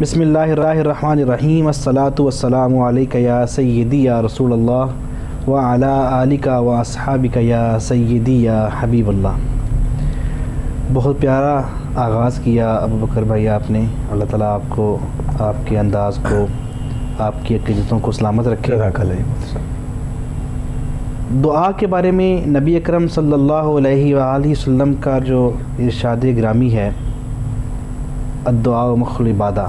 بسم اللہ الرحمن الرحیم الصلاۃ والسلام علیک یا سیدی یا رسول اللہ وعلی آلک و اصحابک یا سیدی یا حبیب اللہ۔ بہت پیارا آغاز کیا ابو بکر بھائی آپ نے۔ اللہ تعالیٰ آپ کو، آپ کے انداز کو، آپ کی عقیدتوں کو سلامت رکھے۔ دعا کے بارے میں نبی اکرم صلی اللہ علیہ وآلہ وسلم کا جو ارشاد گرامی ہے، الدعاء مخ العبادہ،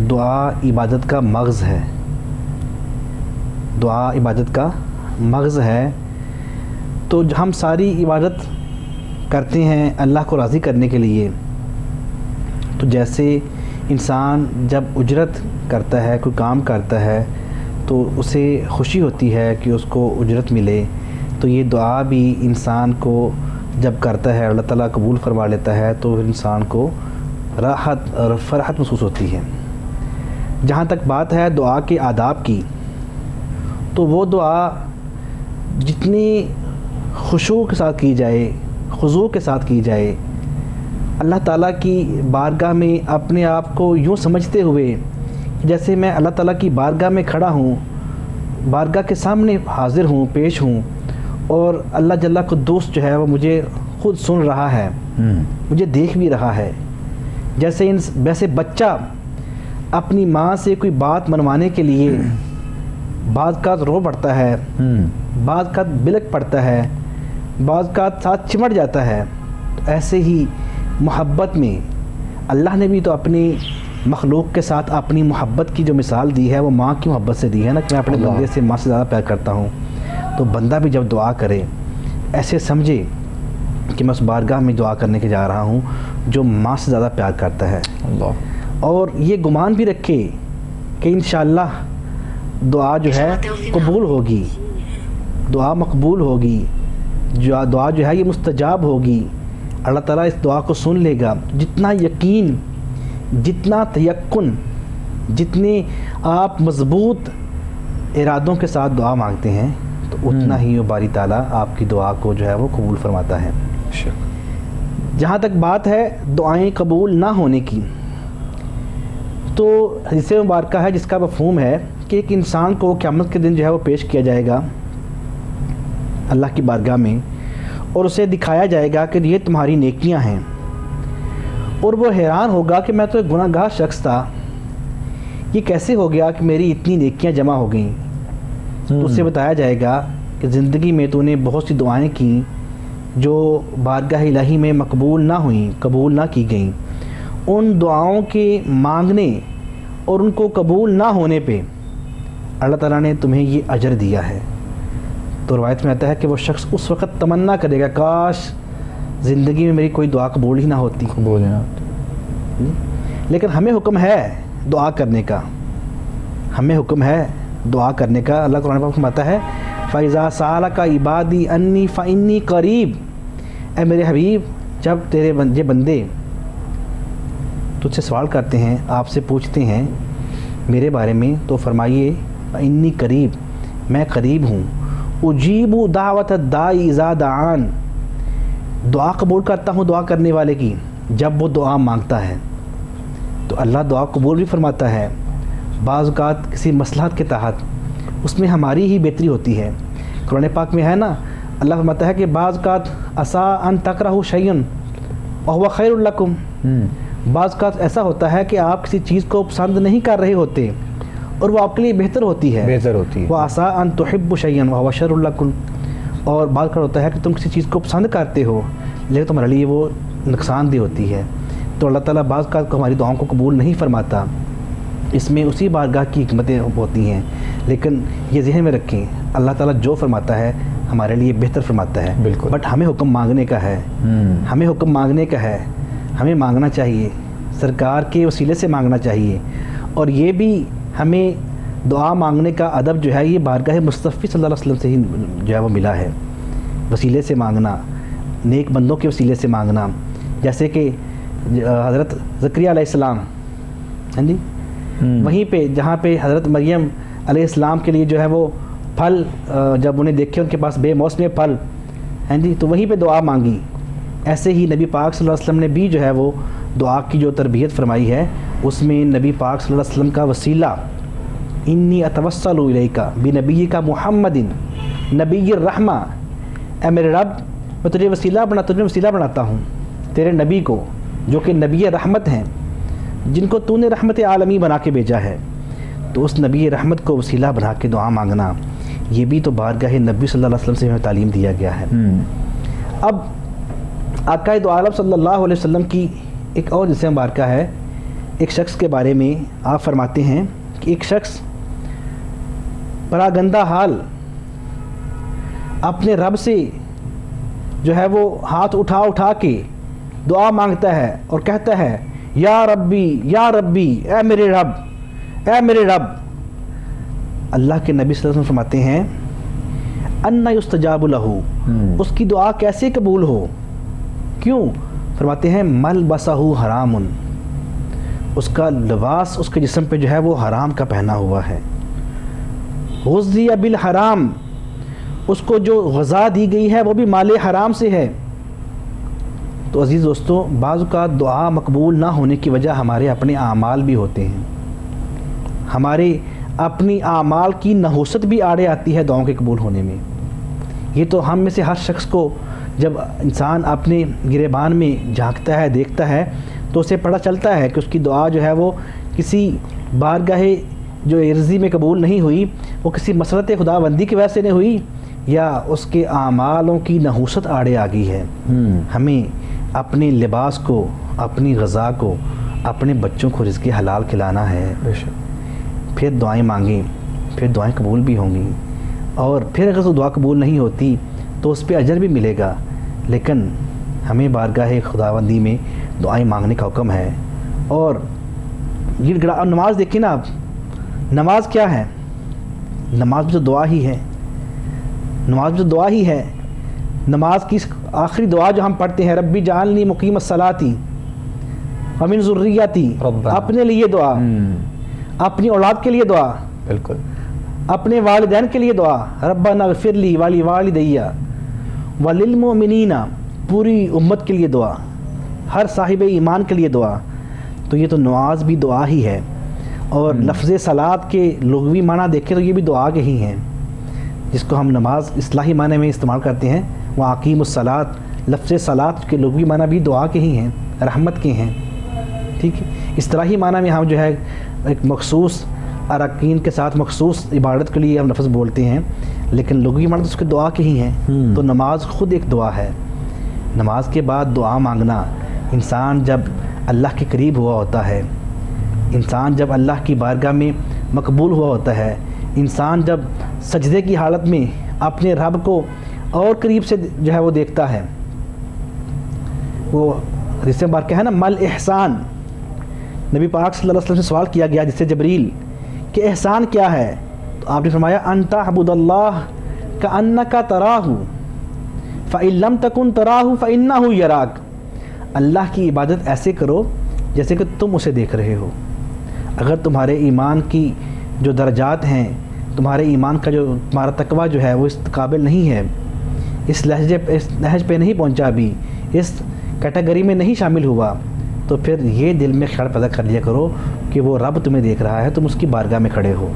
دعا عبادت کا مغز ہے، دعا عبادت کا مغز ہے۔ تو ہم ساری عبادت کرتے ہیں اللہ کو راضی کرنے کے لیے۔ تو جیسے انسان جب اجرت کرتا ہے، کوئی کام کرتا ہے تو اسے خوشی ہوتی ہے کہ اس کو اجرت ملے، تو یہ دعا بھی انسان کو جب کرتا ہے اللہ تعالیٰ قبول فرما لیتا ہے تو انسان کو راحت اور فرحت محسوس ہوتی ہے۔ جہاں تک بات ہے دعا کے آداب کی، تو وہ دعا جتنی خشوع کے ساتھ کی جائے، خضوع کے ساتھ کی جائے، اللہ تعالیٰ کی بارگاہ میں اپنے آپ کو یوں سمجھتے ہوئے جیسے میں اللہ تعالیٰ کی بارگاہ میں کھڑا ہوں، بارگاہ کے سامنے حاضر ہوں، پیش ہوں، اور اللہ جل قدوس جو ہے وہ مجھے خود سن رہا ہے، مجھے دیکھ بھی رہا ہے۔ ویسے بچہ اپنی ماں سے کوئی بات منوانے کے لیے بعض کا رو پڑتا ہے، بعض کا بلک پڑتا ہے، بعض کا ساتھ چمٹ جاتا ہے۔ تو ایسے ہی محبت میں اللہ نے بھی تو اپنی مخلوق کے ساتھ اپنی محبت کی جو مثال دی ہے وہ ماں کی محبت سے دی ہے نا، کہ میں اپنے بندے سے ماں سے زیادہ پیار کرتا ہوں۔ تو بندہ بھی جب دعا کرے ایسے سمجھے کہ میں اس بارگاہ میں دعا کرنے کے جا رہا ہوں جو ماں سے زیادہ پیار کرتا ہے، اور یہ گمان بھی رکھے کہ انشاءاللہ دعا جو ہے قبول ہوگی، دعا مقبول ہوگی، دعا جو ہے یہ مستجاب ہوگی، اللہ تعالیٰ اس دعا کو سن لے گا۔ جتنا یقین، جتنا تیقن، جتنے آپ مضبوط ارادوں کے ساتھ دعا مانگتے ہیں تو اتنا ہی وہ باری تعالیٰ آپ کی دعا کو جو ہے وہ قبول فرماتا ہے۔ جہاں تک بات ہے دعائیں قبول نہ ہونے کی، تو حدیث مبارکہ ہے جس کا مفہوم ہے کہ ایک انسان کو قیامت کے دن جو ہے وہ پیش کیا جائے گا اللہ کی بارگاہ میں، اور اسے دکھایا جائے گا کہ یہ تمہاری نیکیاں ہیں، اور وہ حیران ہوگا کہ میں تو ایک گناہ گار شخص تھا، یہ کیسے ہو گیا کہ میری اتنی نیکیاں جمع ہو گئیں۔ تو اس سے بتایا جائے گا کہ زندگی میں تو نے بہت سی دعائیں کیں جو بارگاہ الہی میں مقبول نہ ہوئیں، قبول نہ کی گئیں۔ ان دعاؤں کے مانگنے اور ان کو قبول نہ ہونے پہ اللہ تعالیٰ نے تمہیں یہ اجر دیا ہے۔ تو روایت میں آتا ہے کہ وہ شخص اس وقت تمنا کرے گا کاش زندگی میں میری کوئی دعا قبول ہی نہ ہوتی، لیکن ہمیں حکم ہے دعا کرنے کا، ہمیں حکم ہے دعا کرنے کا۔ اللہ قرآن پاک فرماتا ہے فَإِذَا سَأَلَكَ عِبَادِي أَنِّي فَإِنِّي قَرِيب، اے میرے حبیب جب تیرے بندے تجھ سے سوال کرتے ہیں، آپ سے پوچھتے ہیں میرے بارے میں، تو فرمائیے فَإِنِّي قریب، میں قریب ہوں، اجیب دعوت الداعی اذا دعان، دعا قبول کرتا ہوں دعا کرنے والے کی جب وہ دعا مانگتا ہے۔ تو اللہ دعا قبول بھی فرماتا ہے، بعض اوقات کسی مصلحت کے تحت اس میں ہماری ہی بہتری ہوتی ہے۔ قرآن پاک میں ہے نا، اللہ فرماتا ہے کہ بعض اوقات عسیٰ ان تکرہوا شیئا وہو خیر لکم، بعض اوقات ایسا ہوتا ہے کہ آپ کسی چیز کو پسند نہیں کر رہے ہوتے اور وہ آپ کے لیے بہتر ہوتی ہے، وعسیٰ ان تحبوا شیئا وہو شر لکم، اور بعض اوقات ہوتا ہے کہ تم کسی چیز کو پسند کرتے ہو لیکن تمہارے لیے وہ نقصان دہ ہوتی ہے۔ تو اللہ تعالیٰ بعض اوقات ہماری دعاؤں کو قبول نہیں فرماتا، اس میں اسی بارگاہ کی حکمتیں ہوتی ہیں، لیکن یہ ذہن میں رکھیں اللہ تعالیٰ جو فرماتا ہے ہمارے لیے بہتر فرماتا ہے، بٹ ہمیں حکم مانگنے کا ہے، ہمیں حکم مانگنے کا ہے، ہمیں مانگنا چاہیے، سرکار کے وسیلے سے مانگنا چاہیے۔ اور یہ بھی ہمیں دعا مانگنے کا ادب جو ہے یہ بارگاہ مصطفی صلی اللہ علیہ وسلم سے ہی جو ہے وہ ملا ہے، وسیلے سے مانگنا، نیک بندوں کے وسیلے سے مانگنا، جیسے کہ حضرت زکریا علیہ السلام، ہاں جی، وہیں پہ جہاں پہ حضرت مریم علیہ السلام کے لیے جو ہے وہ پھل جب انہیں دیکھے ان کے پاس بے موسم پھل، ہیں جی، تو وہیں پہ دعا مانگی۔ ایسے ہی نبی پاک صلی اللہ علیہ وسلم نے بھی جو ہے وہ دعا کی جو تربیت فرمائی ہے اس میں نبی پاک صلی اللہ علیہ وسلم کا وسیلہ انی اتوسل الیکا بنبیک محمد نبی الرحمہ، اے میرے رب میں تجھے وسیلہ بناتا ہوں تیرے نبی کو جو کہ نبی رحمت ہیں، جن کو تو نے رحمت عالمی بنا کے بھیجا ہے، تو اس نبی رحمت کو وسیلہ بنا کے دعا مانگنا، یہ بھی تو بارگاہ نبی صلی اللہ علیہ وسلم سے ہمیں تعلیم دیا گیا ہے۔ اب آقا دو عالم صلی اللہ علیہ وسلم کی ایک اور جسم مبارکہ ہے، ایک شخص کے بارے میں آپ فرماتے ہیں کہ ایک شخص پراگندہ حال اپنے رب سے جو ہے وہ ہاتھ اٹھا کے دعا مانگتا ہے اور کہتا ہے یا ربی اے میرے رب۔ اللہ کے نبی صلی اللہ علیہ وسلم فرماتے ہیں انا یستجاب لہ، اس کی دعا کیسے قبول ہو؟ کیوں؟ فرماتے ہیں ملبسہ حرام، اس کا لباس اس کے جسم پہ جو ہے وہ حرام کا پہنا ہوا ہے، غذی بالحرام، اس کو جو غذا دی گئی ہے وہ بھی مال حرام سے ہے۔ تو عزیز دوستو، بعض اوقات دعا مقبول نہ ہونے کی وجہ ہمارے اپنے اعمال بھی ہوتے ہیں، ہمارے اپنی اعمال کی نحوست بھی آڑے آتی ہے دعاؤں کے قبول ہونے میں۔ یہ تو ہم میں سے ہر شخص کو جب انسان اپنے گریبان میں جھانکتا ہے، دیکھتا ہے، تو اسے پتہ چلتا ہے کہ اس کی دعا جو ہے وہ کسی بارگاہ جو عرضی میں قبول نہیں ہوئی، وہ کسی مسرت خداوندی کی وجہ سے نہیں ہوئی، یا اس کے اعمالوں کی نحوست آڑے آ گئی ہے۔ ہمیں اپنے لباس کو، اپنی غذا کو، اپنے بچوں کو رزق حلال کھلانا ہے، پھر دعائیں مانگیں، پھر دعائیں قبول بھی ہوں گی، اور پھر اگر وہ دعا قبول نہیں ہوتی تو اس پہ اجر بھی ملے گا، لیکن ہمیں بارگاہ خداوندی میں دعائیں مانگنے کا حکم ہے۔ اور یہ نماز دیکھیں نا آپ، نماز کیا ہے؟ نماز بھی تو دعا ہی ہے، نماز کی آخری دعا جو ہم پڑھتے ہیں ربی جعلنی مقیم الصلاۃ ومن ذریتی، اپنے لیے دعا، اپنی اولاد کے لیے دعا، بالکل، اپنے والدین کے لیے دعا، ربنا اغفر لی ولوالدی وللمؤمنین، پوری امت کے لیے دعا، ہر صاحب ایمان کے لیے دعا۔ تو یہ تو نماز بھی دعا ہی ہے، اور لفظ صلاۃ کے لغوی معنی دیکھیں تو یہ بھی دعا کے ہی ہیں، جس کو ہم نماز اصطلاحی معنی میں استعمال کرتے ہیں، وہ اقیم الصلاۃ، لفظ صلاۃ کے لغوی معنی بھی دعا کے ہی ہیں، رحمت کے ہیں، ٹھیک ہے۔ اصطلاحی معنی میں ہم جو ہے ایک مخصوص اراکین کے ساتھ مخصوص عبادت کے لیے ہم لفظ بولتے ہیں، لیکن لغوی معنی تو اس کے دعا کے ہی ہیں۔ تو نماز خود ایک دعا ہے۔ نماز کے بعد دعا مانگنا، انسان جب اللہ کے قریب ہوا ہوتا ہے، انسان جب اللہ کی بارگاہ میں مقبول ہوا ہوتا ہے، انسان جب سجدے کی حالت میں اپنے رب کو اور قریب سے جو ہے وہ دیکھتا ہے، وہ حدیث میں بارکہ ہے نا مل احسان، نبی پاک صلی اللہ علیہ وسلم سے سوال کیا گیا جس سے جبریل کہ احسان کیا ہے؟ تو آپ نے فرمایا ان تعبد اللہ کأنک تراہ فإن لم تکن تراہ فإنہ یراک، اللہ کی عبادت ایسے کرو جیسے کہ تم اسے دیکھ رہے ہو۔ اگر تمہارے ایمان کی جو درجات ہیں، تمہارے ایمان کا جو تمہارا تقویٰ جو ہے وہ اس قابل نہیں ہے، اس نہج پہ نہیں پہنچا، ابھی اس کیٹیگری میں نہیں شامل ہوا، تو پھر یہ دل میں خیال پیدا کر لیا کرو کہ وہ رب تمہیں دیکھ رہا ہے، تم اس کی بارگاہ میں کھڑے ہو۔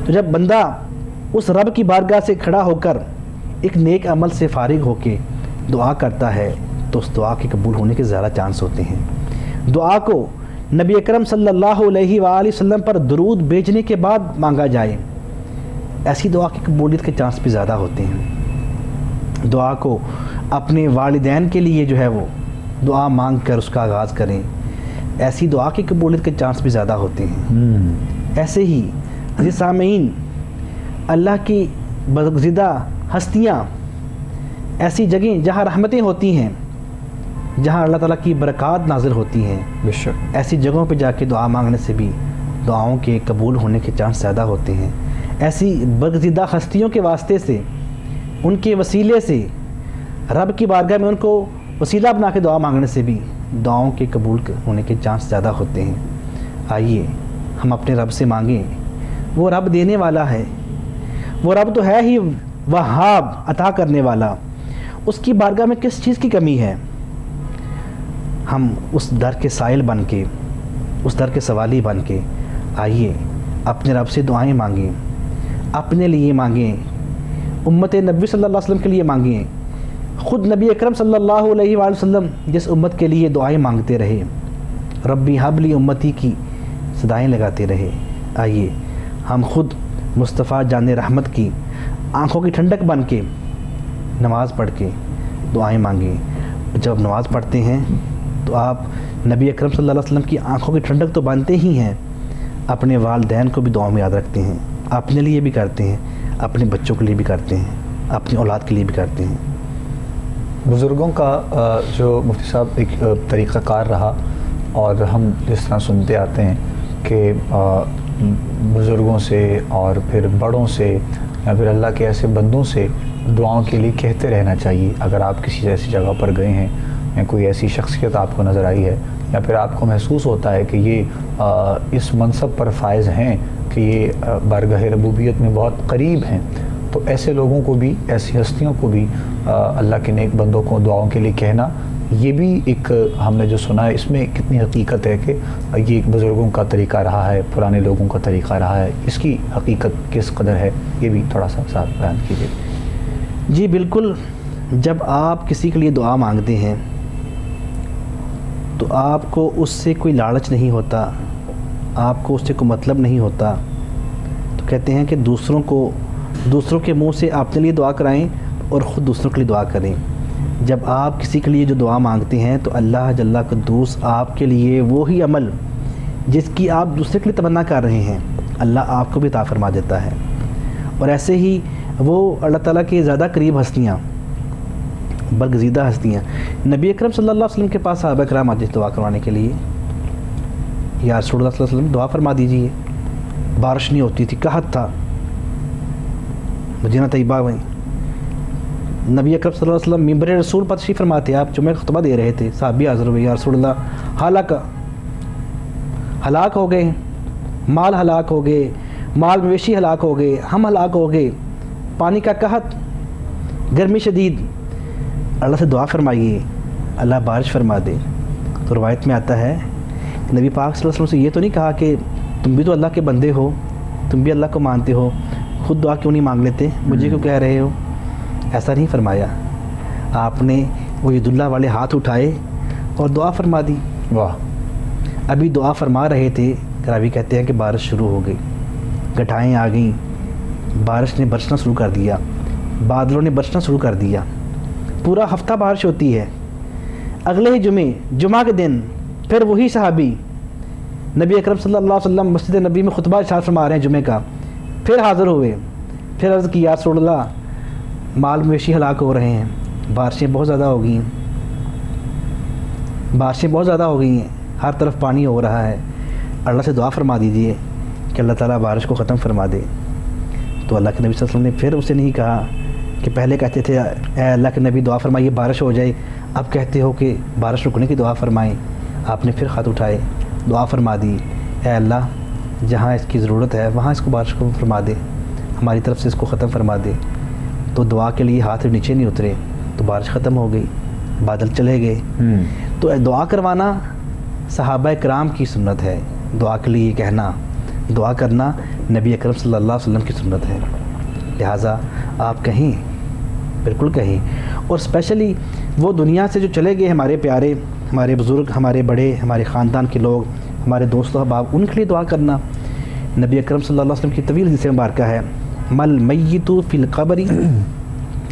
تو جب بندہ اس رب کی بارگاہ سے کھڑا ہو کر ایک نیک عمل سے فارغ ہو کے دعا کرتا ہے تو اس دعا کے قبول ہونے کے زیادہ چانس ہوتے ہیں۔ دعا کو نبی اکرم صلی اللہ علیہ وآلہ وسلم پر درود بھیجنے کے بعد مانگا جائے، ایسی دعا کی قبولیت کے چانس بھی زیادہ ہوتے ہیں۔ دعا کو اپنے والدین کے لیے جو ہے وہ دعا مانگ کر اس کا آغاز کریں، ایسی دعا کی قبولیت کے چانس بھی زیادہ ہوتے ہیں۔ ایسے ہی عزیز سامعین، اللہ کی برگزیدہ ہستیاں، ایسی جگہیں جہاں رحمتیں ہوتی ہیں، جہاں اللہ تعالیٰ کی برکات نازل ہوتی ہیں، بے شک ایسی جگہوں پہ جا کے دعا مانگنے سے بھی دعاؤں کے قبول ہونے کے چانس زیادہ ہوتے ہیں۔ ایسی برگزیدہ ہستیوں کے واسطے سے، ان کے وسیلے سے، رب کی بارگاہ میں ان کو وسیلہ بنا کے دعا مانگنے سے بھی دعاؤں کے قبول ہونے کے چانس زیادہ ہوتے ہیں۔ آئیے ہم اپنے رب سے مانگیں، وہ رب دینے والا ہے، وہ رب تو ہے ہی وہاب، عطا کرنے والا، اس کی بارگاہ میں کس چیز کی کمی ہے؟ ہم اس در کے سائل بن کے اس در کے سوالی بن کے آئیے اپنے رب سے دعائیں مانگیں، اپنے لیے مانگیں، امت نبی صلی اللہ علیہ وسلم کے لیے مانگیں۔ خود نبی اکرم صلی اللہ علیہ وآلہ وسلم جس امت کے لیے دعائیں مانگتے رہے، ربی حبلی امتی کی صدائیں لگاتے رہے، آئیے ہم خود مصطفیٰ جان رحمت کی آنکھوں کی ٹھنڈک بن کے نماز پڑھ کے دعائیں مانگیں۔ جب نماز پڑھتے ہیں تو آپ نبی اکرم صلی اللہ علیہ وسلم کی آنکھوں کی ٹھنڈک تو بنتے ہی ہیں، اپنے والدین کو بھی دعاؤں میں یاد رکھتے ہیں، اپنے لیے بھی کرتے ہیں، اپنے بچوں کے لیے بھی کرتے ہیں، اپنی اولاد کے لیے بھی کرتے ہیں۔ بزرگوں کا جو مفتی صاحب ایک طریقہ کار رہا، اور ہم جس طرح سنتے آتے ہیں کہ بزرگوں سے اور پھر بڑوں سے یا پھر اللہ کے ایسے بندوں سے دعاؤں کے لیے کہتے رہنا چاہیے۔ اگر آپ کسی ایسی جگہ پر گئے ہیں یا کوئی ایسی شخصیت آپ کو نظر آئی ہے، یا پھر آپ کو محسوس ہوتا ہے کہ یہ اس منصب پر فائز ہیں کہ یہ بارگاہ ربوبیت میں بہت قریب ہیں، تو ایسے لوگوں کو بھی، ایسی ہستیوں کو بھی اللہ کے نیک بندوں کو دعاؤں کے لیے کہنا، یہ بھی ایک ہم نے جو سنا ہے اس میں کتنی حقیقت ہے کہ یہ ایک بزرگوں کا طریقہ رہا ہے، پرانے لوگوں کا طریقہ رہا ہے، اس کی حقیقت کس قدر ہے، یہ بھی تھوڑا سا ساتھ بیان کیجیے۔ جی بالکل، جب آپ کسی کے لیے دعا مانگتے ہیں تو آپ کو اس سے کوئی لالچ نہیں ہوتا، آپ کو اس سے کوئی مطلب نہیں ہوتا، تو کہتے ہیں کہ دوسروں کے منہ سے اپنے لیے دعا کرائیں اور خود دوسروں کے لیے دعا کریں۔ جب آپ کسی کے لیے جو دعا مانگتے ہیں تو اللہ جل قدوس آپ کے لیے وہی عمل جس کی آپ دوسرے کے لیے تمنا کر رہے ہیں، اللہ آپ کو بھی عطا فرما دیتا ہے۔ اور ایسے ہی وہ اللہ تعالیٰ کے زیادہ قریب ہستیاں، برگزیدہ ہستیاں، نبی اکرم صلی اللہ علیہ وسلم کے پاس صحابہ کرام آتے دعا کروانے کے لیے، یا رسول اللہ صلی اللہ علیہ وسلم دعا فرما دیجیے۔ بارش نہیں ہوتی تھی، قحط تھا مدینہ طیبہ میں، نبی اکرم صلی اللہ علیہ وسلم ممبر رسول پر تشریف فرما تھے، آپ جمعہ خطبہ دے رہے تھے، صحابی حاضر ہوئے، یا رسول اللہ ہلاک ہو گئے، مال ہلاک ہو گئے، مال مویشی ہلاک ہو گئے، ہم ہلاک ہو گئے، پانی کا قحط، گرمی شدید، اللہ سے دعا فرمائیے اللہ بارش فرما دے۔ تو روایت میں آتا ہے نبی پاک صلی اللہ علیہ وسلم سے یہ تو نہیں کہا کہ تم بھی تو اللہ کے بندے ہو، تم بھی اللہ کو مانتے ہو، خود دعا کیوں نہیں مانگ لیتے، مجھے کیوں کہہ رہے ہو؟ ایسا نہیں فرمایا، آپ نے وہ ید اللہ والے ہاتھ اٹھائے اور دعا فرما دی۔ واہ! ابھی دعا فرما رہے تھے، راوی کہتے ہیں کہ بارش شروع ہو گئی، گٹھائیں آ گئیں، بارش نے برسنا شروع کر دیا، بادلوں نے برسنا شروع کر دیا، پورا ہفتہ بارش ہوتی ہے۔ اگلے ہی جمعہ کے دن پھر وہی صحابی نبی اکرم صلی اللہ علیہ وسلم مسجد نبی میں خطبہ ارشاد فرما رہے ہیں جمعے کا، پھر حاضر ہوئے، پھر عرض کی یا رسول اللہ مال مویشی ہلاک ہو رہے ہیں، بارشیں بہت زیادہ ہو گئی ہیں، ہر طرف پانی ہو رہا ہے، اللہ سے دعا فرما دیجئے کہ اللہ تعالیٰ بارش کو ختم فرما دے۔ تو اللہ کے نبی صلی اللہ علیہ وسلم نے پھر اسے نہیں کہا کہ پہلے کہتے تھے اے اللہ کے نبی دعا فرمائیے بارش ہو جائے، اب کہتے ہو کہ بارش رکنے کی دعا فرمائیں۔ آپ نے پھر ہاتھ اٹھائے، دعا فرما دی، اے اللہ جہاں اس کی ضرورت ہے وہاں اس کو بارش کو فرما دے، ہماری طرف سے اس کو ختم فرما دے۔ تو دعا کے لیے ہاتھ نیچے نہیں اترے تو بارش ختم ہو گئی، بادل چلے گئے۔ تو دعا کروانا صحابہ کرام کی سنت ہے، دعا کے لیے کہنا، دعا کرنا نبی اکرم صلی اللہ علیہ وسلم کی سنت ہے، لہٰذا آپ کہیں، بالکل کہیں۔ اور اسپیشلی وہ دنیا سے جو چلے گئے ہمارے پیارے، ہمارے بزرگ، ہمارے بڑے، ہمارے خاندان کے لوگ، ہمارے دوست و احباب، ان کے لیے دعا کرنا۔ نبی اکرم صلی اللہ علیہ وسلم کی طویل حدیث مبارکہ ہے، مل میت فی القبر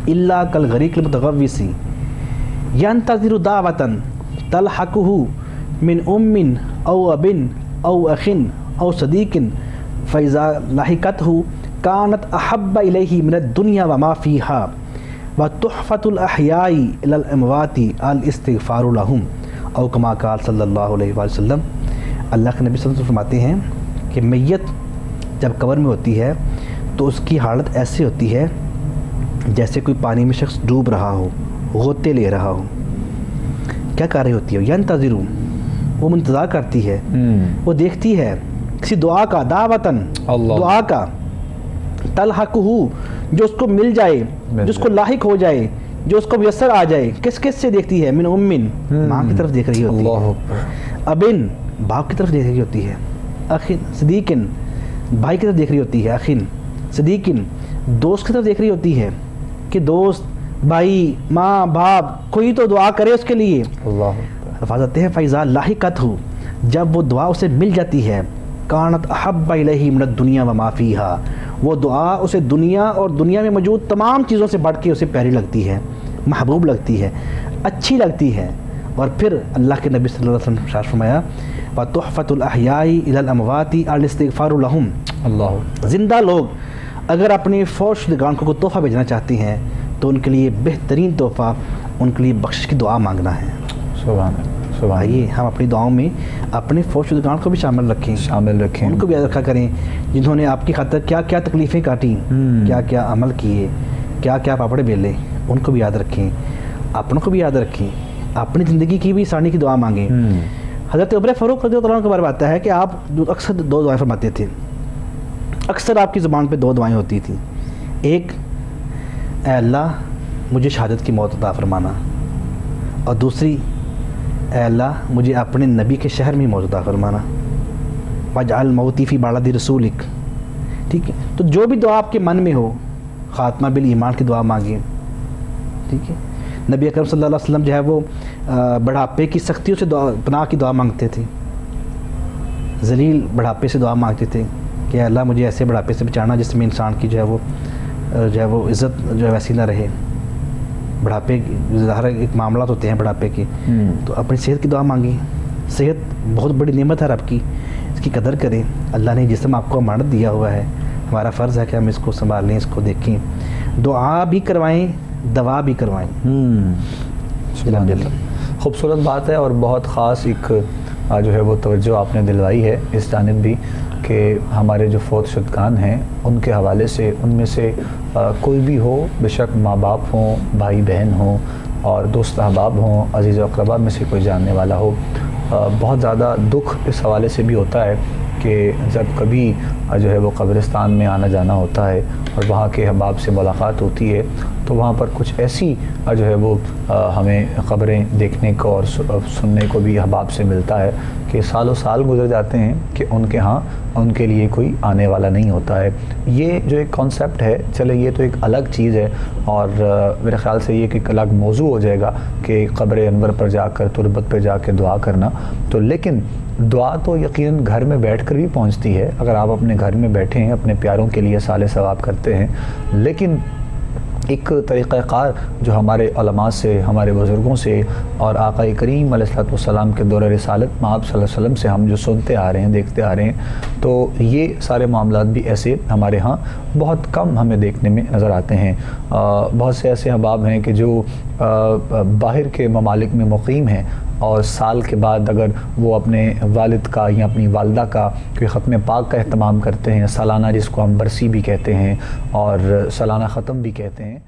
الا کالغریق المتغوث ینتظر دعوۃ تلحقہ من ام او اب او اخ او صدیق فاذا لحقتہ کانت احب الیہ من الدنیا وما فیہا وتحفۃ الاحیاء الی الاموات الاستغفار لہم او کما قال صلی اللہ علیہ وآلہ وسلم۔ اللہ کے نبی صلی اللہ علیہ وسلم فرماتے ہیں کہ میت جب قبر میں ہوتی ہے تو اس کی حالت ایسی ہوتی ہے جیسے کوئی پانی میں شخص ڈوب رہا ہو، غوطے لے رہا ہو۔ کیا کر رہی ہوتی ہے؟ ینتظر، وہ انتظار کرتی ہے، وہ دیکھتی ہے کسی دعا کا، دعوتاً، دعا کا، تلحقہ، جو اس کو مل جائے، جو اس کو لاحق ہو جائے، جو اس کو میسر آ جائے۔ کس کس سے دیکھتی ہے؟ من امن، ماں کی طرف دیکھ رہی ہوتی ہے، ابن، باپ کی طرف دیکھ رہی ہوتی ہے، اخن صدیقن بھائی کی طرف دیکھ رہی ہوتی ہے، اخن صدیقن دوست کی طرف دیکھ رہی ہوتی ہے کہ دوست بھائی ماں باپ کوئی تو دعا کرے اس کے لیے. الفاظ آتے ہیں فَإِذَا لَحِقَتْهُ جب وہ دعا اسے مل جاتی ہے، کانت احب الیہ من الدنیا وما فیہا وہ دعا اسے دنیا اور دنیا میں موجود تمام چیزوں سے بڑھ کے اسے پیاری لگتی ہے، محبوب لگتی ہے، اچھی لگتی ہے. اور پھر اللہ کے نبی صلی اللہ علیہ وسلم ارشاد فرمایا وَتُحْفَةُ الْأَحْيَاءِ إِلَى الْأَمْوَاتِ الْاِسْتِغْفَارُ لَهُمْ اللہ زندہ لوگ اگر اپنے فوت شدگان کو تحفہ بھیجنا چاہتے ہیں تو ان کے لیے بہترین تحفہ ان کے لیے بخشش کی دعا مانگنا ہے. سبحان اللہ. آئیے ہم اپنی دعاؤں میں اپنے فوت شدگان کو بھی شامل رکھیں، ان کو بھی یاد رکھا کریں جنہوں نے آپ کی خاطر کیا کیا تکلیفیں کاٹیں، کیا کیا عمل کیے، کیا کیا پاپڑ بیلے، ان کو بھی یاد رکھیں، اپنوں کو بھی یاد رکھیں، اپنی زندگی کی بھی آسانی کی دعا مانگیں. حضرت عمر فاروق رضی اللہ عنہ کے بارے میں آتا ہے کہ آپ اکثر 2 دعائیں فرماتے تھے، اکثر آپ کی زبان پہ 2 دعائیں ہوتی تھیں. ایک اے اللہ مجھے شہادت کی موت عطا فرمانا، اور دوسری اے اللہ مجھے اپنے نبی کے شہر میں موت عطا فرمانا. وَاجْعَلْ مَوْتِي فِي بَلَدِ رَسُولِكَ. ٹھیک ہے، تو جو بھی دعا آپ کے من میں ہو، خاتمہ بالایمان کی دعا مانگیں. ٹھیک ہے، نبی اکرم صلی اللہ علیہ وسلم جو ہے وہ بڑھاپے کی سختیوں سے پناہ کی دعا مانگتے تھے، ذلیل بڑھاپے سے دعا مانگتے تھے کہ اللہ مجھے ایسے بڑھاپے سے بچانا جس میں انسان کی جو ہے وہ عزت جو ہے ویسی نہ رہے. بڑھاپے ظاہر ایک معاملات ہوتے ہیں بڑھاپے کے، تو اپنی صحت کی دعا مانگیں. صحت بہت بڑی نعمت ہے رب کی، اس کی قدر کریں. اللہ نے جسم آپ کو امانت دیا ہوا ہے، ہمارا فرض ہے کہ ہم اس کو سنبھالیں، اس کو دیکھیں، دعا بھی کروائیں، دوا بھی کروائیں. خوبصورت بات ہے، اور بہت خاص ایک جو ہے وہ توجہ آپ نے دلوائی ہے اس جانب بھی کہ ہمارے جو فوت شدگان ہیں ان کے حوالے سے ان میں سے کوئی بھی ہو، بے شک ماں باپ ہوں، بھائی بہن ہوں، اور دوست احباب ہوں، عزیز و اقربا میں سے کوئی جاننے والا ہو، بہت زیادہ دکھ اس حوالے سے بھی ہوتا ہے کہ جب کبھی جو ہے وہ قبرستان میں آنا جانا ہوتا ہے اور وہاں کے احباب سے ملاقات ہوتی ہے تو وہاں پر کچھ ایسی جو ہے وہ ہمیں خبریں دیکھنے کو اور سننے کو بھی احباب سے ملتا ہے کہ سالوں سال گزر جاتے ہیں کہ ان کے ہاں ان کے لیے کوئی آنے والا نہیں ہوتا ہے. یہ جو ایک کانسیپٹ ہے، چلے یہ تو ایک الگ چیز ہے، اور میرے خیال سے یہ ایک الگ موضوع ہو جائے گا کہ قبر انور پر جا کر تربت پہ جا کے دعا کرنا. تو لیکن دعا تو یقیناً گھر میں بیٹھ کر بھی پہنچتی ہے. اگر آپ اپنے گھر میں بیٹھے ہیں، اپنے پیاروں کے لیے صالح ثواب کرتے ہیں، لیکن ایک طریقہ کار جو ہمارے علماء سے، ہمارے بزرگوں سے اور آقا کریم علیہ السلام کے دور رسالت میں آپ صلی اللہ علیہ وسلم سے ہم جو سنتے آ رہے ہیں، دیکھتے آ رہے ہیں، تو یہ سارے معاملات بھی ایسے ہمارے ہاں بہت کم ہمیں دیکھنے میں نظر آتے ہیں. بہت سے ایسے احباب ہیں کہ جو باہر کے ممالک میں مقیم ہیں اور سال کے بعد اگر وہ اپنے والد کا یا اپنی والدہ کا کوئی ختم پاک کا اہتمام کرتے ہیں، سالانہ جس کو ہم برسی بھی کہتے ہیں اور سالانہ ختم بھی کہتے ہیں،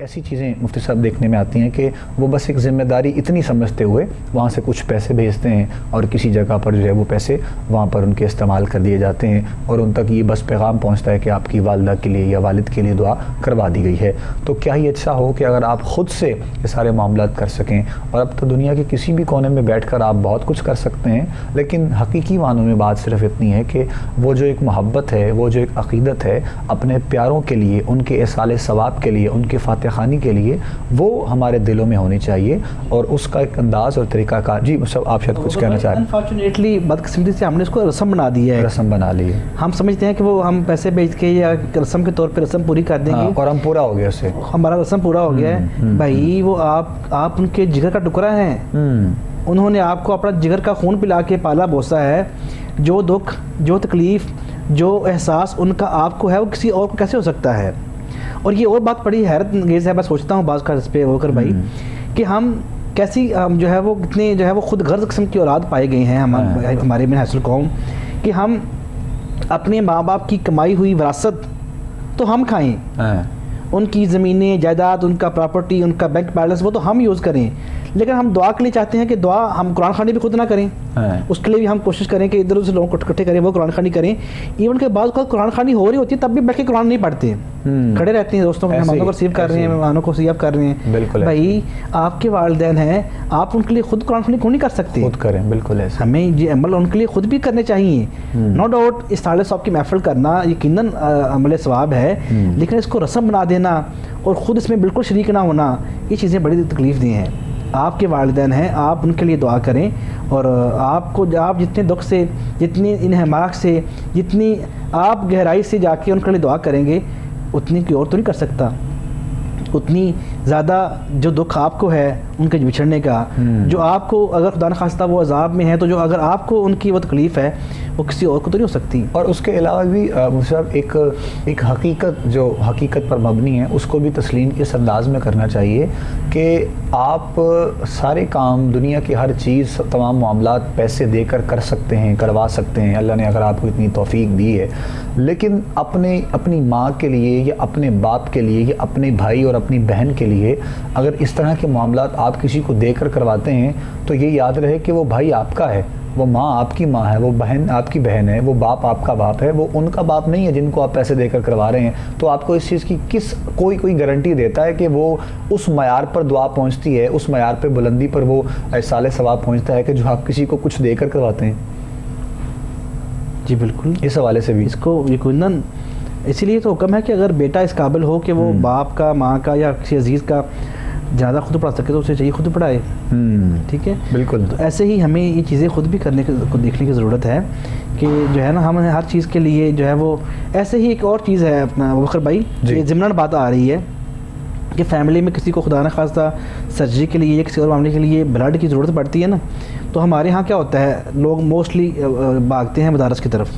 ایسی چیزیں مفتی صاحب دیکھنے میں آتی ہیں کہ وہ بس ایک ذمہ داری اتنی سمجھتے ہوئے وہاں سے کچھ پیسے بھیجتے ہیں اور کسی جگہ پر جو ہے وہ پیسے وہاں پر ان کے استعمال کر دیے جاتے ہیں اور ان تک یہ بس پیغام پہنچتا ہے کہ آپ کی والدہ کے لیے یا والد کے لیے دعا کروا دی گئی ہے. تو کیا ہی اچھا ہو کہ اگر آپ خود سے یہ سارے معاملات کر سکیں. اور اب تو دنیا کے کسی بھی کونے میں بیٹھ کر آپ بہت کچھ کر سکتے ہیں، لیکن حقیقی معنوں میں بات صرف اتنی ہے کہ وہ جو ایک محبت ہے، وہ جو ایک عقیدت ہے اپنے پیاروں کے لیے، ان کے ایصال ثواب کے لیے، ان کے فاتح خانی کے لیے، وہ ہمارے دلوں میں ہونی چاہیے اور اس کا ایک انداز اور طریقہ کار. جی آپ شاید کچھ کہنا چاہ رہے ہیں. انفارچونیٹلی بدقسمتی سے ہم نے اس کو رسم بنا دی ہے، رسم بنا لی ہے. ہم سمجھتے ہیں کہ وہ ہم پیسے بھیج کے یا رسم کے طور پہ رسم پوری کر دیں گے اور ہم پورا ہو گیا، اس سے ہمارا رسم پورا ہو گیا ہے. بھائی وہ آپ ان کے جگر کا ٹکڑا ہیں، انہوں نے آپ کو اپنا جگر کا خون پلا کے پالا بوسا ہے. جو دکھ، جو تکلیف، جو احساس ان کا آپ کو ہے وہ کسی اور کو کیسے ہو سکتا ہے؟ اور یہ اور بات بڑی حیرت انگیز ہے، میں سوچتا ہوں بعض کا اس پہ ہو کر بھائی کہ ہم کیسی جو ہے وہ کتنے جو ہے وہ خود غرض قسم کی اولاد پائے گئے ہیں ہمارے میں حاصل قوم، کہ ہم اپنے ماں باپ کی کمائی ہوئی وراثت تو ہم کھائیں، ان کی زمینیں جائیداد، ان کا پراپرٹی، ان کا بینک بیلنس وہ تو ہم یوز کریں، لیکن ہم دعا کے لیے چاہتے ہیں کہ دعا ہم قرآن خوانی بھی خود نہ کریں، اس کے لیے بھی ہم کوشش کریں کہ ادھر ادھر لوگوں کو اکٹھے کریں، وہ قرآن خوانی کریں. ایون کے بعد قرآن خوانی ہو رہی ہوتی ہے تب بھی بیٹھ کے قرآن نہیں پڑھتے، کھڑے رہتے ہیں دوستوں کے مہمانوں کو ریسیو کر رہے ہیں، مہمانوں کو ریسیو کر رہے ہیں. بالکل بھائی آپ کے والدین ہیں، آپ ان کے لیے خود قرآن خوانی کیوں نہیں کر سکتے؟ خود کریں، بالکل ایسے. ہمیں یہ عمل ان کے لیے خود بھی کرنے چاہیے. نو ڈاؤٹ اس سالے صاحب کی محفل کرنا یقیناً عمل ثواب ہے، لیکن اس کو رسم بنا دینا اور خود اس میں بالکل شریک نہ ہونا، یہ چیزیں بڑی تکلیف دہ ہیں. آپ کے والدین ہیں، آپ ان کے لیے دعا کریں، اور آپ جتنے دکھ سے، جتنی انہماک سے، جتنی آپ گہرائی سے جا کے ان کے لیے دعا کریں گے، اتنی کوئی اور تو نہیں کر سکتا. اتنی زیادہ جو دکھ آپ کو ہے ان کے بچھڑنے کا، جو آپ کو اگر خدا نخواستہ وہ عذاب میں ہے تو جو اگر آپ کو ان کی وہ تکلیف ہے وہ کسی اور کو تو نہیں ہو سکتی. اور اس کے علاوہ بھی صاحب ایک حقیقت جو حقیقت پر مبنی ہے اس کو بھی تسلیم اس انداز میں کرنا چاہیے کہ آپ سارے کام، دنیا کی ہر چیز، تمام معاملات پیسے دے کر کر سکتے ہیں، کروا سکتے ہیں، اللہ نے اگر آپ کو اتنی توفیق دی ہے، لیکن اپنی ماں کے لیے یا اپنے باپ کے لیے یا اپنے بھائی اور اپنی بہن کے لیے اگر اس طرح کے معاملات آپ کسی کو دے کر کرواتے ہیں تو یہ یاد رہے کہ وہ بھائی آپ کا ہے، وہ ماں آپ کی ماں ہے، وہ بہن آپ کی بہن ہے، وہ باپ آپ کا باپ ہے، وہ ان کا باپ نہیں ہے جن کو آپ پیسے دے کر کروا رہے ہیں. تو آپ کو اس چیز کی کوئی گارنٹی دیتا ہے کہ وہ اس معیار پر دعا پہنچتی ہے، اس معیار پہ بلندی پر وہ ایصال ثواب پہنچتا ہے کہ جو آپ کسی کو کچھ دے کر کرواتے ہیں؟ جی بالکل. اس حوالے سے بھی اس کو یقیناً اسی لیے تو حکم ہے کہ اگر بیٹا اس قابل ہو کہ وہ باپ کا، ماں کا یا کسی عزیز کا زیادہ خود پڑھا سکے تو اسے چاہیے خود پڑھائے. ٹھیک ہے، بالکل. تو ایسے ہی ہمیں یہ چیزیں خود بھی دیکھنے کی ضرورت ہے کہ جو ہے نا ہم ہر چیز کے لیے جو ہے وہ ایسے ہی. ایک اور چیز ہے اپنا بکر بھائی، یہ ضمناً بات آ رہی ہے کہ فیملی میں کسی کو خدا نہ خواستہ سرجری کے لیے یا کسی اور معاملے کے لیے بلڈ کی ضرورت پڑتی ہے نا، تو ہمارے ہاں کیا ہوتا ہے، لوگ موسٹلی بھاگتے ہیں مدارس کی طرف،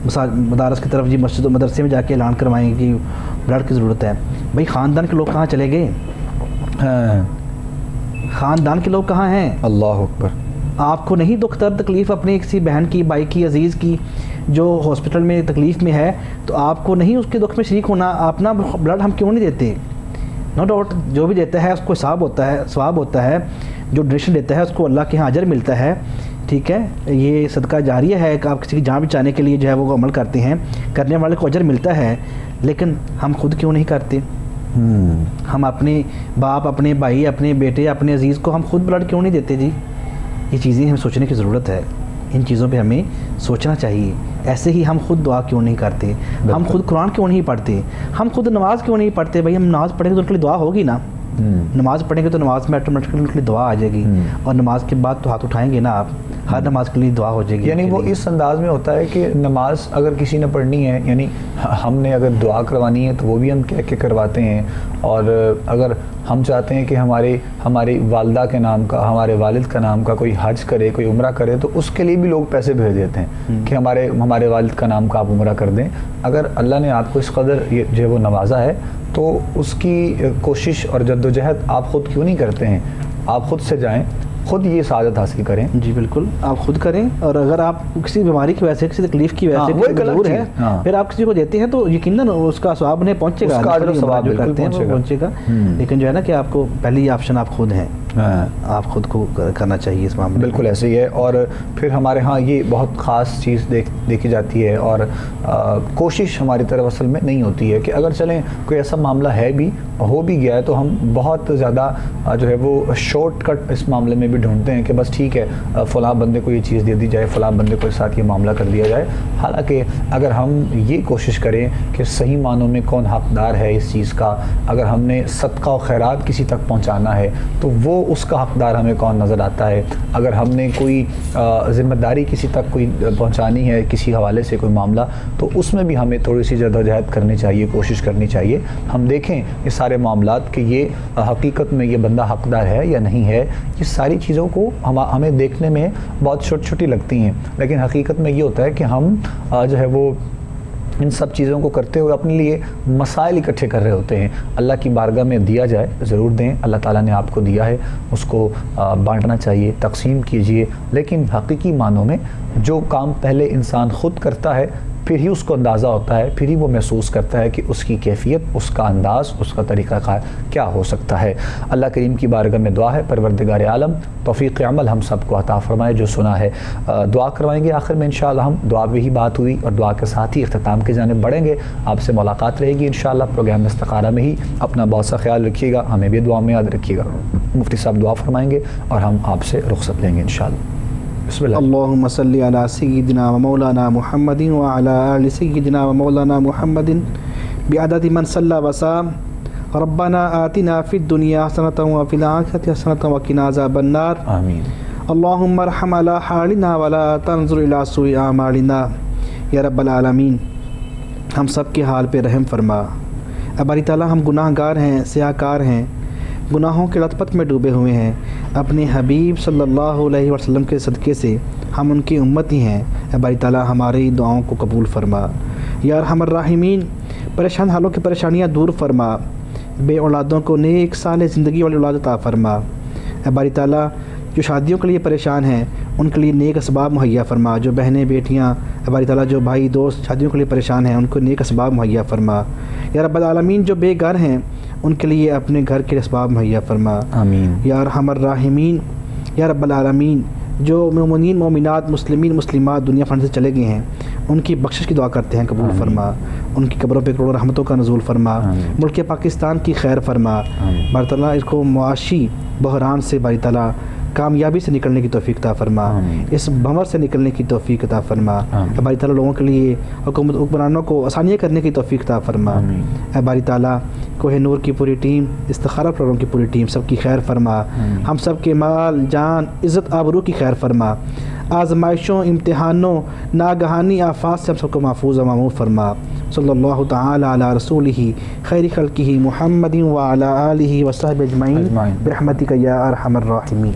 مدارس کی طرف، جی مسجد و مدرسے میں جا کے اعلان کروائیں کہ بلڈ کی ضرورت ہے. بھائی خاندان کے لوگ کہاں چلے گئے؟ خاندان کے لوگ کہاں ہیں؟ اللہ اکبر. آپ کو نہیں دکھ درد تکلیف اپنی کسی بہن کی، بھائی کی، عزیز کی جو ہاسپٹل میں تکلیف میں ہے، تو آپ کو نہیں اس کے دکھ میں شریک ہونا؟ اپنا بلڈ ہم کیوں نہیں دیتے؟ نو ڈاؤٹ جو بھی دیتا ہے اس کو ثواب ہوتا ہے، جو ڈونیشن دیتا ہے اس کو اللہ کے ہاں اجر ملتا ہے. ٹھیک ہے، یہ صدقہ جاریہ ہے کہ آپ کسی کی جان بچانے کے لیے جو ہے وہ عمل کرتے ہیں، کرنے والے کو اجر ملتا ہے. لیکن ہم خود کیوں نہیں کرتے؟ ہم اپنے باپ، اپنے بھائی، اپنے بیٹے، اپنے عزیز کو ہم خود بلڈ کیوں نہیں دیتے؟ جی یہ چیزیں ہمیں سوچنے کی ضرورت ہے، ان چیزوں پہ ہمیں سوچنا چاہیے. ایسے ہی ہم خود دعا کیوں نہیں کرتے؟ ہم خود قرآن کیوں نہیں پڑھتے؟ ہم خود نماز کیوں نہیں پڑھتے؟ بھائی ہم نماز پڑھیں گے تو ان کے لیے دعا ہوگی نا. نماز پڑھیں گے تو نماز میں آٹومیٹکلی ان کے لیے دعا آ جائے گی، اور نماز کے بعد تو ہاتھ اٹھائیں گے نا آپ، ہر نماز کے لیے دعا ہو جائے گی. یعنی وہ اس انداز میں ہوتا ہے کہ نماز اگر کسی نے پڑھنی ہے، یعنی ہم نے اگر دعا کروانی ہے تو وہ بھی ہم کہہ کے کرواتے ہیں، اور اگر ہم چاہتے ہیں کہ ہماری والدہ کے نام کا، ہمارے والد کا نام کا کوئی حج کرے، کوئی عمرہ کرے، تو اس کے لیے بھی لوگ پیسے بھیج دیتے ہیں کہ ہمارے والد کا نام کا آپ عمرہ کر دیں. اگر اللہ نے آپ کو اس قدر جو ہے وہ نوازا ہے تو اس کی کوشش اور جد و جہد آپ خود کیوں نہیں کرتے ہیں؟ آپ خود سے جائیں، خود یہ سعادت حاصل کریں. جی بالکل، آپ خود کریں. اور اگر آپ کسی بیماری کی وجہ سے، کسی تکلیف کی وجہ سے مجبور ہے، پھر آپ کسی کو دیتے ہیں تو یقیناً اس کا ثواب انہیں پہنچے گا، جو کرتے ہیں وہ پہنچے گا. لیکن جو ہے نا کہ آپ کو پہلی آپشن آپ خود ہیں، آپ خود کو کرنا چاہیے اس معاملے. بالکل ایسے ہی ہے. اور پھر ہمارے ہاں یہ بہت خاص چیز دیکھی جاتی ہے، اور کوشش ہماری طرف اصل میں نہیں ہوتی ہے کہ اگر چلیں کوئی ایسا معاملہ ہے بھی، ہو بھی گیا ہے، تو ہم بہت زیادہ جو ہے وہ شارٹ کٹ اس معاملے میں بھی ڈھونڈتے ہیں کہ بس ٹھیک ہے فلاں بندے کو یہ چیز دے دی جائے، فلاں بندے کو ساتھ یہ معاملہ کر دیا جائے. حالانکہ اگر ہم یہ کوشش کریں کہ صحیح معنوں میں کون حقدار ہے اس چیز کا، اگر ہم نے صدقہ و خیرات کسی تک پہنچانا ہے تو وہ اس کا حقدار ہمیں کون نظر آتا ہے، اگر ہم نے کوئی ذمہ داری کسی تک کوئی پہنچانی ہے کسی حوالے سے کوئی معاملہ، تو اس میں بھی ہمیں تھوڑی سی جدوجہد کرنی چاہیے، کوشش کرنی چاہیے. ہم دیکھیں یہ سارے معاملات کہ یہ حقیقت میں یہ بندہ حقدار ہے یا نہیں ہے. یہ ساری چیزوں کو ہمیں دیکھنے میں بہت چھوٹی چھوٹی لگتی ہیں، لیکن حقیقت میں یہ ہوتا ہے کہ ہم جو ہے وہ ان سب چیزوں کو کرتے ہوئے اپنے لیے مسائل اکٹھے کر رہے ہوتے ہیں. اللہ کی بارگاہ میں دیا جائے ضرور دیں, اللہ تعالیٰ نے آپ کو دیا ہے, اس کو بانٹنا چاہیے, تقسیم کیجئے, لیکن حقیقی معنوں میں جو کام پہلے انسان خود کرتا ہے پھر ہی اس کو اندازہ ہوتا ہے, پھر ہی وہ محسوس کرتا ہے کہ اس کی کیفیت, اس کا انداز, اس کا طریقہ کار کیا ہو سکتا ہے. اللہ کریم کی بارگاہ میں دعا ہے پروردگار عالم توفیق عمل ہم سب کو عطا فرمائے جو سنا ہے. دعا کروائیں گے آخر میں انشاءاللہ ہم, دعا بھی ہی بات ہوئی اور دعا کے ساتھ ہی اختتام کی جانب بڑھیں گے. آپ سے ملاقات رہے گی انشاءاللہ پروگرام استخارہ میں ہی. اپنا بہت سا خیال رکھیے گا, ہمیں بھی دعا میں یاد رکھیے گا. مفتی صاحب دعا فرمائیں گے اور ہم آپ سے رخصت لیں گے انشاءاللہ. بسم اللہ. اللہم صلی علی سیدنا و مولانا محمد وعلی آل سیدنا و مولانا محمد بعدد من صلی وسام. ربنا آتنا فی الدنیا حسنۃ وفی الآخرۃ حسنۃ وقنا عذاب النار. آمین. اللہم ارحم علی حالنا ولا تنظر الی سوء اعمالنا. یا رب العالمین ہم سب کے حال پہ رحم فرما. باری تعالیٰ ہم گناہ گار ہیں, سیاہ کار ہیں, گناہوں کے لت پت میں ڈوبے ہوئے ہیں. اپنے حبیب صلی اللہ علیہ وسلم کے صدقے سے ہم ان کی امتی ہیں. باری تعالیٰ ہماری دعاؤں کو قبول فرما. یا ارحم الراحمین پریشان حالوں کی پریشانیاں دور فرما. بے اولادوں کو نیک سال زندگی والی اولاد عطا فرما. باری تعالیٰ جو شادیوں کے لیے پریشان ہیں ان کے لیے نیک اسباب مہیا فرما. جو بہنیں بیٹیاں باری تعالیٰ جو بھائی دوست شادیوں کے لیے پریشان ہیں ان کو نیک اسباب مہیا فرما. یا رب العالمین جو بے گھر ہیں ان کے لیے اپنے گھر کے اسباب مہیا فرما. آمین. یا ارحم الراحمین یا رب العالمین جو مومنین مومنات مسلمین مسلمات دنیا فن سے چلے گئے ہیں ان کی بخشش کی دعا کرتے ہیں, قبول فرما. ان کی قبروں پہ کروڑوں رحمتوں کا نزول فرما. ملک پاکستان کی خیر فرما. باری تعالیٰ اس کو معاشی بحران سے باری تعالیٰ کامیابی سے نکلنے کی توفیق عطا فرما. اس بھنور سے نکلنے کی توفیق عطا فرما. باری تعالیٰ لوگوں کے لیے حکمرانوں کو آسانیاں کرنے کی توفیق عطا فرما. باری تعالیٰ کوہ نور کی پوری ٹیم, استخارہ پروگرام کی پوری ٹیم سب کی خیر فرما. ہم سب کے مال جان عزت آبرو کی خیر فرما. آزمائشوں امتحانوں ناگہانی آفات سے ہم سب کو محفوظ و معمور فرما. صلی اللہ تعالی علی رسولہ خیر خلقہ محمد وعلی آلہ وصحبہ اجمعین برحمتک یا ارحم الراحمین.